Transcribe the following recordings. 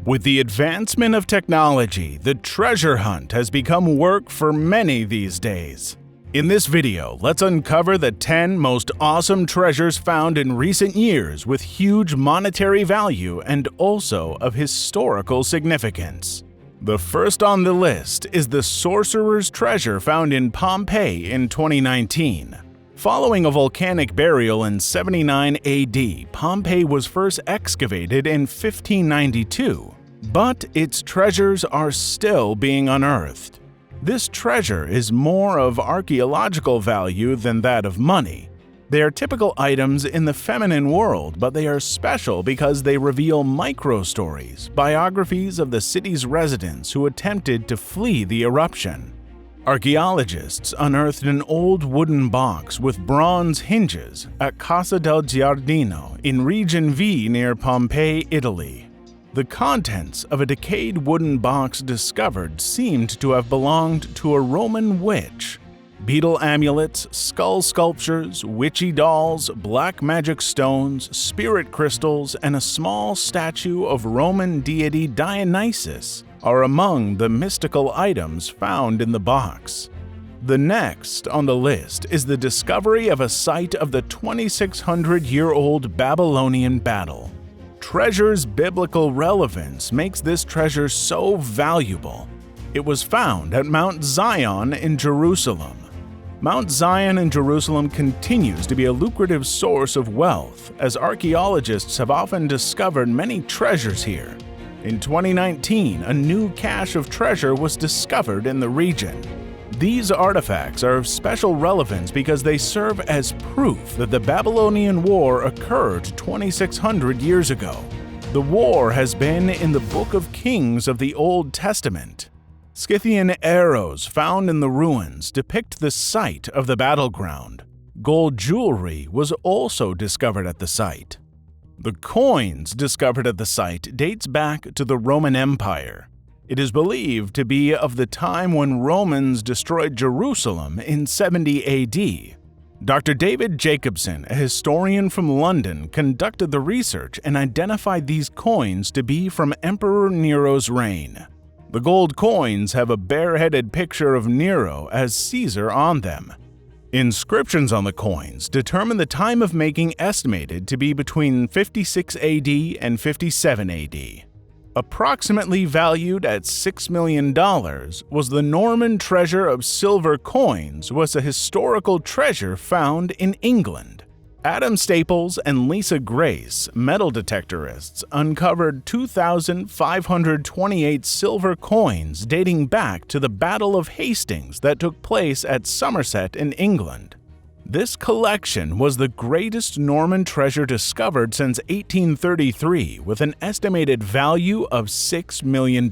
With the advancement of technology, the treasure hunt has become work for many these days. In this video, let's uncover the 10 most awesome treasures found in recent years with huge monetary value and also of historical significance. The first on the list is the Sorcerer's treasure found in Pompeii in 2019. Following a volcanic burial in 79 AD, Pompeii was first excavated in 1592, but its treasures are still being unearthed. This treasure is more of archaeological value than that of money. They are typical items in the feminine world, but they are special because they reveal micro-stories, biographies of the city's residents who attempted to flee the eruption. Archaeologists unearthed an old wooden box with bronze hinges at Casa del Giardino in Region V near Pompeii, Italy. The contents of a decayed wooden box discovered seemed to have belonged to a Roman witch. Beetle amulets, skull sculptures, witchy dolls, black magic stones, spirit crystals, and a small statue of Roman deity Dionysus are among the mystical items found in the box. The next on the list is the discovery of a site of the 2,600-year-old Babylonian battle. Treasure's biblical relevance makes this treasure so valuable. It was found at Mount Zion in Jerusalem. Mount Zion in Jerusalem continues to be a lucrative source of wealth, as archaeologists have often discovered many treasures here. In 2019, a new cache of treasure was discovered in the region. These artifacts are of special relevance because they serve as proof that the Babylonian War occurred 2,600 years ago. The war has been in the Book of Kings of the Old Testament. Scythian arrows found in the ruins depict the site of the battleground. Gold jewelry was also discovered at the site. The coins discovered at the site dates back to the Roman Empire. It is believed to be of the time when Romans destroyed Jerusalem in 70 AD. Dr. David Jacobson, a historian from London, conducted the research and identified these coins to be from Emperor Nero's reign. The gold coins have a bareheaded picture of Nero as Caesar on them. Inscriptions on the coins determine the time of making estimated to be between 56 AD and 57 AD. Approximately valued at $6 million, was the Norman treasure of silver coins was a historical treasure found in England. Adam Staples and Lisa Grace, metal detectorists, uncovered 2,528 silver coins dating back to the Battle of Hastings that took place at Somerset in England. This collection was the greatest Norman treasure discovered since 1833, with an estimated value of $6 million.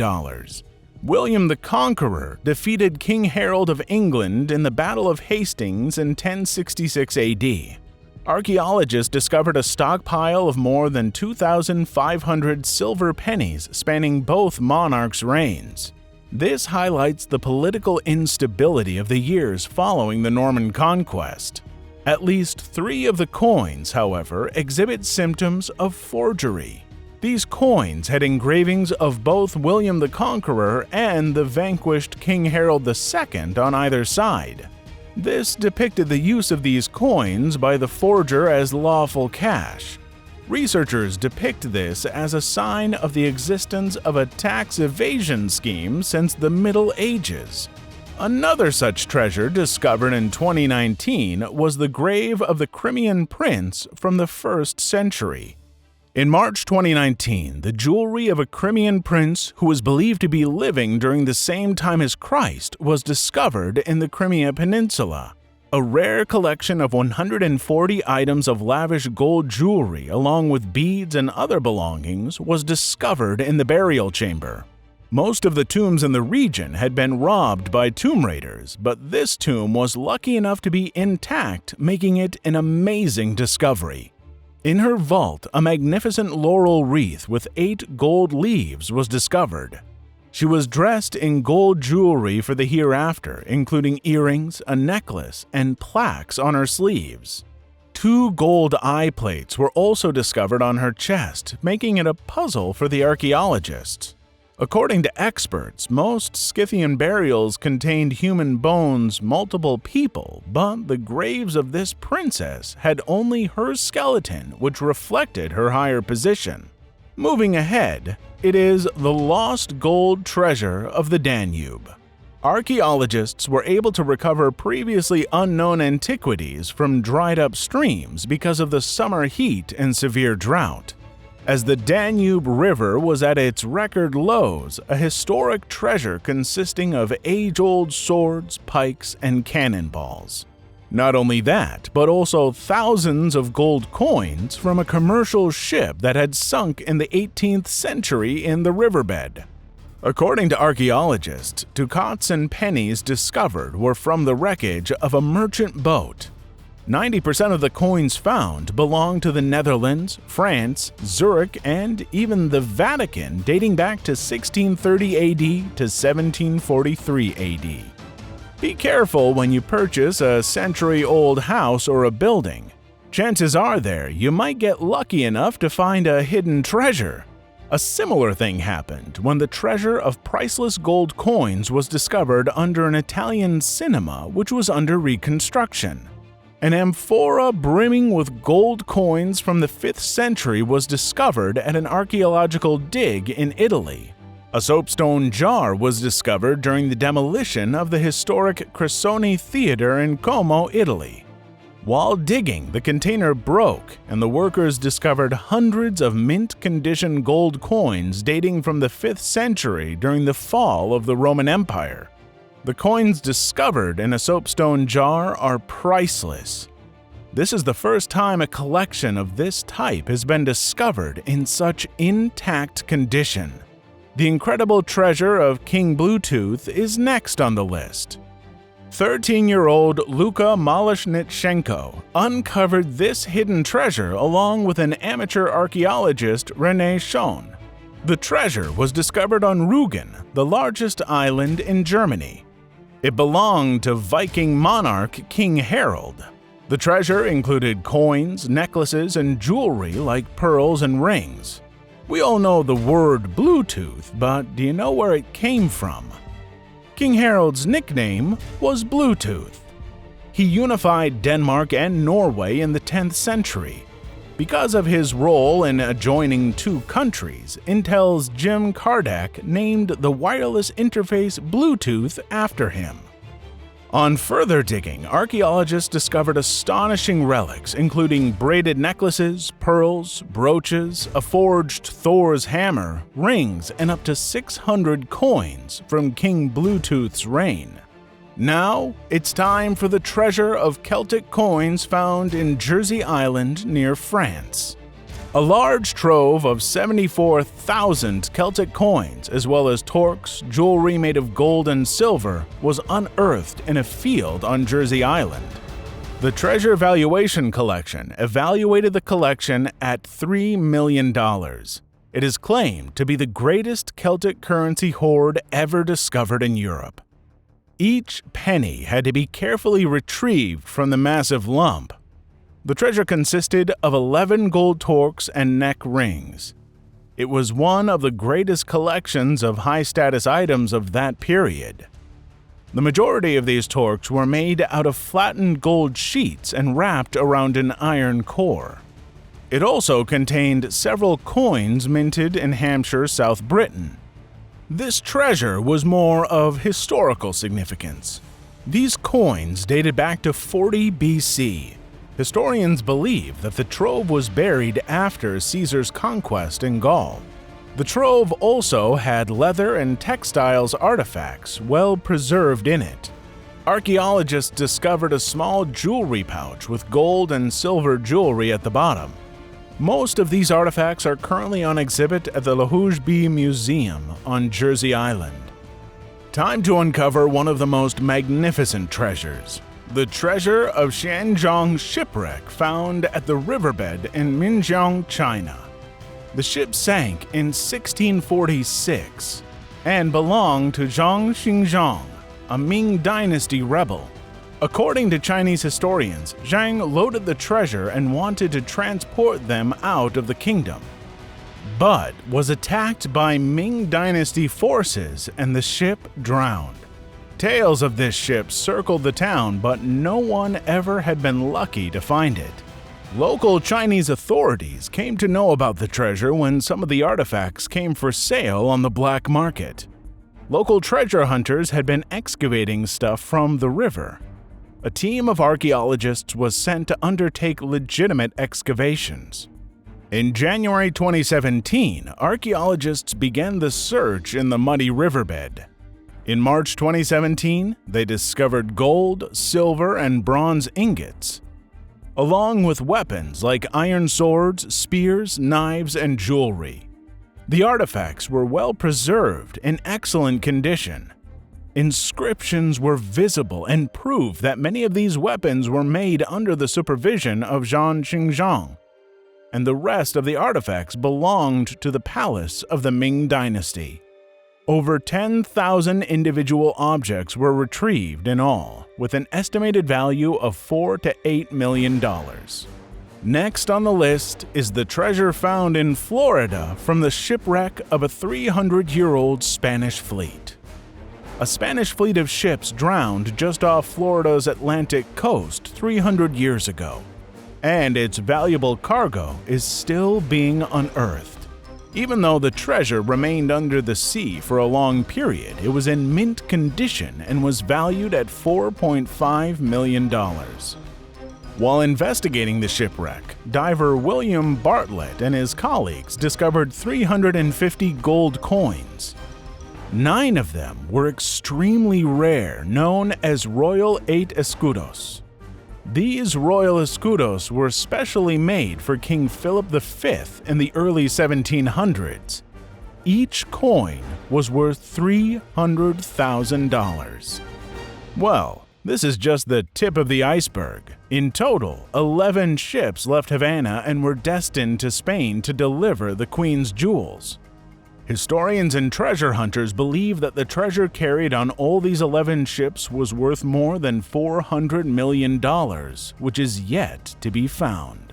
William the Conqueror defeated King Harold of England in the Battle of Hastings in 1066 AD. Archaeologists discovered a stockpile of more than 2,500 silver pennies spanning both monarchs' reigns. This highlights the political instability of the years following the Norman conquest. At least 3 of the coins, however, exhibit symptoms of forgery. These coins had engravings of both William the Conqueror and the vanquished King Harold II on either side. This depicted the use of these coins by the forger as lawful cash. Researchers depict this as a sign of the existence of a tax evasion scheme since the Middle Ages. Another such treasure discovered in 2019 was the grave of the Crimean prince from the 1st century. In March 2019, the jewelry of a Crimean prince who was believed to be living during the same time as Christ was discovered in the Crimea Peninsula. A rare collection of 140 items of lavish gold jewelry along with beads and other belongings was discovered in the burial chamber. Most of the tombs in the region had been robbed by tomb raiders, but this tomb was lucky enough to be intact, making it an amazing discovery. In her vault, a magnificent laurel wreath with 8 gold leaves was discovered. She was dressed in gold jewelry for the hereafter, including earrings, a necklace, and plaques on her sleeves. 2 gold eye plates were also discovered on her chest, making it a puzzle for the archaeologists. According to experts, most Scythian burials contained human bones, multiple people, but the graves of this princess had only her skeleton, which reflected her higher position. Moving ahead, it is the lost gold treasure of the Danube. Archaeologists were able to recover previously unknown antiquities from dried-up streams because of the summer heat and severe drought. As the Danube River was at its record lows, a historic treasure consisting of age-old swords, pikes, and cannonballs. Not only that, but also thousands of gold coins from a commercial ship that had sunk in the 18th century in the riverbed. According to archaeologists, ducats and pennies discovered were from the wreckage of a merchant boat. 90% of the coins found belong to the Netherlands, France, Zurich, and even the Vatican, dating back to 1630 AD to 1743 AD. Be careful when you purchase a century-old house or a building. Chances are you might get lucky enough to find a hidden treasure. A similar thing happened when the treasure of priceless gold coins was discovered under an Italian cinema which was under reconstruction. An amphora brimming with gold coins from the 5th century was discovered at an archaeological dig in Italy. A soapstone jar was discovered during the demolition of the historic Cressoni Theatre in Como, Italy. While digging, the container broke, and the workers discovered hundreds of mint-condition gold coins dating from the 5th century during the fall of the Roman Empire. The coins discovered in a soapstone jar are priceless. This is the first time a collection of this type has been discovered in such intact condition. The incredible treasure of King Bluetooth is next on the list. 13-year-old Luka Maleshnitchenko uncovered this hidden treasure along with an amateur archaeologist, René Schoen. The treasure was discovered on Rügen, the largest island in Germany. It belonged to Viking monarch King Harald. The treasure included coins, necklaces, and jewelry like pearls and rings. We all know the word Bluetooth, but do you know where it came from? King Harald's nickname was Bluetooth. He unified Denmark and Norway in the 10th century. Because of his role in adjoining 2 countries, Intel's Jim Kardak named the wireless interface Bluetooth after him. On further digging, archaeologists discovered astonishing relics, including braided necklaces, pearls, brooches, a forged Thor's hammer, rings, and up to 600 coins from King Bluetooth's reign. Now, it's time for the treasure of Celtic coins found in Jersey Island near France. A large trove of 74,000 Celtic coins, as well as torques, jewelry made of gold and silver, was unearthed in a field on Jersey Island. The Treasure Valuation Collection evaluated the collection at $3 million. It is claimed to be the greatest Celtic currency hoard ever discovered in Europe. Each penny had to be carefully retrieved from the massive lump. The treasure consisted of 11 gold torques and neck rings. It was one of the greatest collections of high-status items of that period. The majority of these torques were made out of flattened gold sheets and wrapped around an iron core. It also contained several coins minted in Hampshire, South Britain. This treasure was more of historical significance. These coins dated back to 40 BC. Historians believe that the trove was buried after Caesar's conquest in Gaul. The trove also had leather and textiles artifacts well preserved in it. Archaeologists discovered a small jewelry pouch with gold and silver jewelry at the bottom. Most of these artifacts are currently on exhibit at the Lahujby Museum on Jersey Island. Time to uncover one of the most magnificent treasures. The treasure of XIANZHONG shipwreck found at the riverbed in Minjiang, China. The ship sank in 1646 and belonged to Zhang Xinzhong, a Ming Dynasty rebel. According to Chinese historians, Zhang loaded the treasure and wanted to transport them out of the kingdom, but was attacked by Ming Dynasty forces and the ship drowned. Tales of this ship circled the town, but no one ever had been lucky to find it. Local Chinese authorities came to know about the treasure when some of the artifacts came for sale on the black market. Local treasure hunters had been excavating stuff from the river. A team of archaeologists was sent to undertake legitimate excavations. In January 2017, archaeologists began the search in the muddy riverbed. In March 2017, they discovered gold, silver, and bronze ingots, along with weapons like iron swords, spears, knives, and jewelry. The artifacts were well preserved in excellent condition. Inscriptions were visible and proved that many of these weapons were made under the supervision of XIANZHONG, and the rest of the artifacts belonged to the palace of the Ming Dynasty. Over 10,000 individual objects were retrieved in all, with an estimated value of $4 to $8 million. Next on the list is the treasure found in Florida from the shipwreck of a 300-year-old Spanish fleet. A Spanish fleet of ships drowned just off Florida's Atlantic coast 300 years ago, and its valuable cargo is still being unearthed. Even though the treasure remained under the sea for a long period, it was in mint condition and was valued at $4.5 million. While investigating the shipwreck, diver William Bartlett and his colleagues discovered 350 gold coins. 9 of them were extremely rare, known as Royal 8 Escudos. These royal escudos were specially made for King Philip V in the early 1700s. Each coin was worth $300,000. Well, this is just the tip of the iceberg. In total, 11 ships left Havana and were destined to Spain to deliver the Queen's jewels. Historians and treasure hunters believe that the treasure carried on all these 11 ships was worth more than $400 million, which is yet to be found.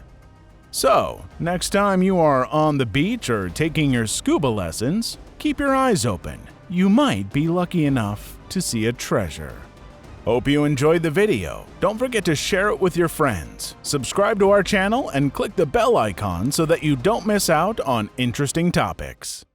So, next time you are on the beach or taking your scuba lessons, keep your eyes open. You might be lucky enough to see a treasure. Hope you enjoyed the video. Don't forget to share it with your friends. Subscribe to our channel and click the bell icon so that you don't miss out on interesting topics.